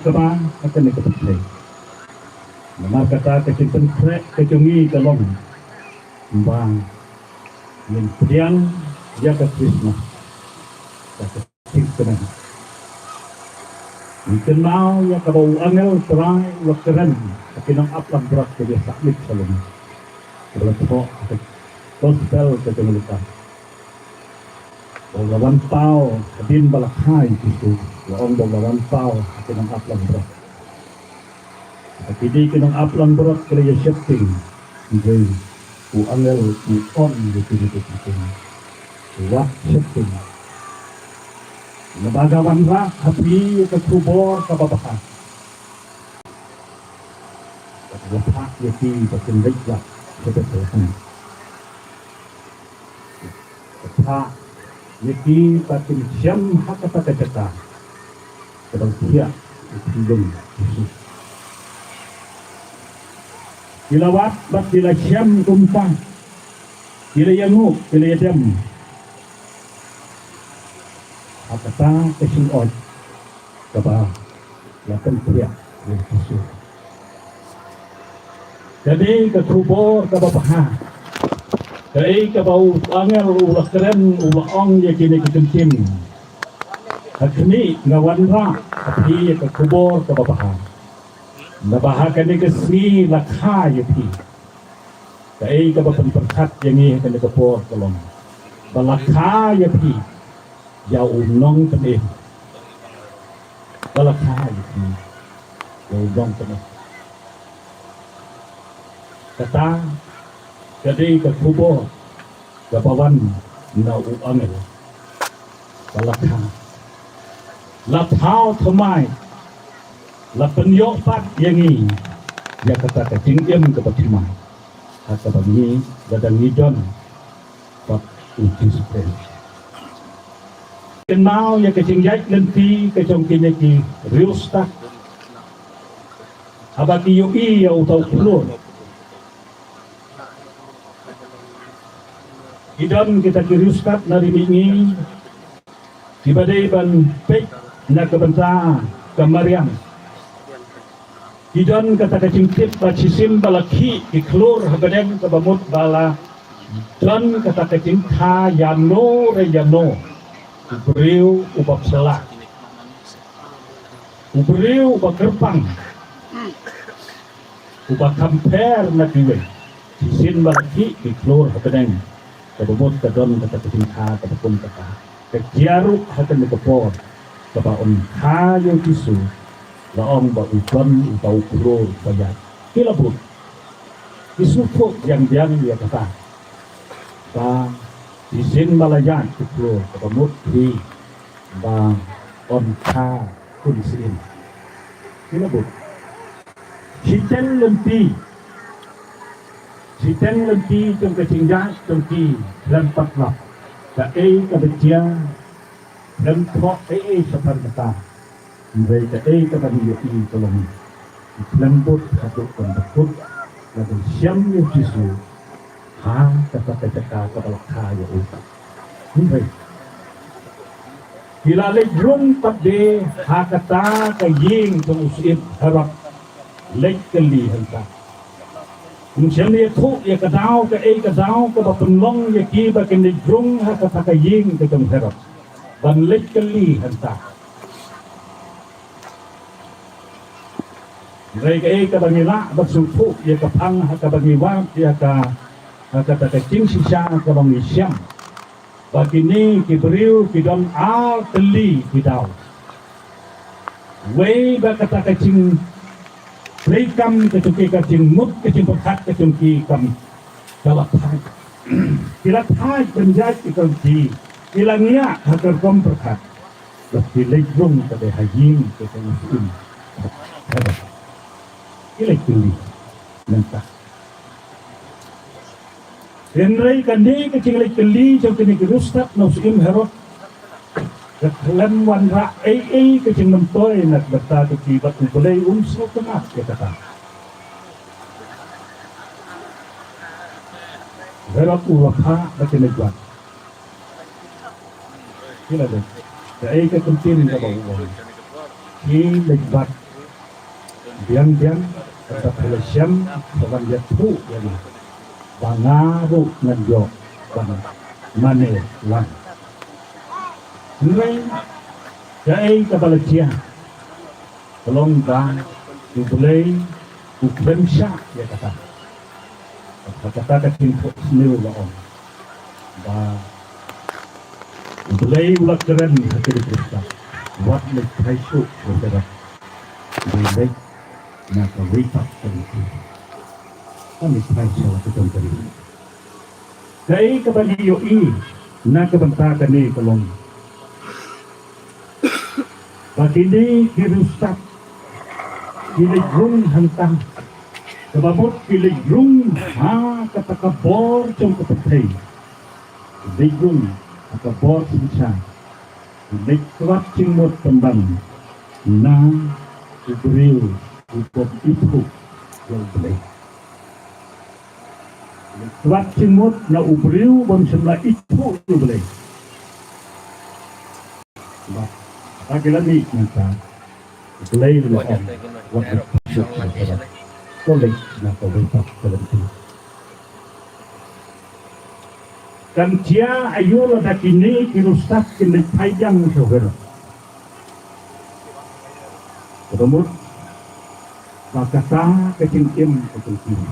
kema akan dikeputih. Nama kata kecil krek kecungi kalong bang yang pedian dia ke Kristus kecil kena. Mungkin mau ya kalau angel terai wakturan tapi nang aplam berat dia sakit selalu. Kalau tu gospel kecil lawan pau din balakai itu lawan lawan pau kinang aplang berat tapi di kinang aplang berat kaya shifting jadi angel on gitu wah shifting nabagawan ra tapi ketubor kababahan lepak yaki bakin lejak sebetulnya lepak yaki batin siyam hakata kajata kadang siya itilong Yesus ilawat bat bila siyam kumpang bila yangu bila yadam hakata kasing od kaba lakan siya Yesus jadi ketubor kababahan kaya kabau angel ulah keren ulah ong ya kini kekencing hakni ngawan ra tapi ke kubur ke babahan nabahakan ni kesni lakha ya pi kaya kabapan perkat yang ni kan ke por kolong balakha ya pi ya unong kan balakha ya pi ya unong kan kata jadi ke kubur gapawan na uangel balakha lapau thamai lapenyo pat yangi ya kata kecingem ke patimai kata bagi gadang idon pat uji spren kenal ya kecingjai lenti kecongkinya ki riusta abaki yui ya utau kulur idon kita kiriuskat nari bingi dibadai ban pek na kebenta kamariam idon kata kecingtip bacisim balaki iklur habadem kabamut bala don kata kecing ka yano reyano ubriu ubab salah ubriu ubab kerpang ubab kamper na diwe cisim balaki iklur habadem kabamut kadon kata ketingka kabapun kata kejaruk hakan dikepor kapaon kayo tisu laong ba uban utau kuro bayat kilabut isupuk yang ya kata ba isin malayan kuro kabamut di ba on ka kunsin kilabut Siten lempi trong kecingjas trong ki lempat lap kae kabecia lempok sepan kata mereka kabani yati tolong lembut satu pendekut lalu siam yujisu ha kata kepala kaya utak ini bila lejrung tabde ha kata kaying pengusit harap lek keli hantar Mungkin dia tu ya kadau ke kadau ke bapenlong ya ki bakin di grung ha kata kaying ke kemherap ban lek keli hanta mereka bangila bersumpuk ya kapang ha bangiwa ya kata kecing sisa ke bangisyam bakini kibriu kidon al keli kidau wei ba kata kecing Rekam kecungki kecing mut kecing perkat kecungki kam kalapai kila pai penjat kecungki kila ngia hakar kom perkat lebih legrung pada hajing kecungki ada kila kili nanti Henry kandi kecing kili jauh kini kerustak nausim herot Lem wan ra kecing mentoy nak bata kekibat boleh unsur tengah ya kata. Berat ulaka bakin lebat. Kila deh. Jadi kepenting ka bawa. Ki lebat biang-biang tetap Malaysian kawan dia tu jadi bangaru nganjok bang mane lang ngai jai kabalajia tolong bang boleh ukram syak dia kata kin sendiri laon ba boleh ulak keren hati kita buat lebih syuk bergerak boleh nak wipak tentu kami saya waktu tadi kai kabali yoi nak kebantakan ni tolong Bakini dirusak Kiligrung hantang Kababot kiligrung Ha katakabor Jom kapatay Kiligrung Kakabor sinsa Kiligkwat cingmot tembang Na Ibril Upop ipu Yang boleh Kiligkwat cingmot Na ubril Bang semla ipu Yang boleh Sebab Pagi-lagi nanti Belai lepas Waktu syukur Kolej nak berwetak tertentu Dan dia ayul ada kini Kirusak kini panjang saudara Kemudian Makata kecing-kim Kecing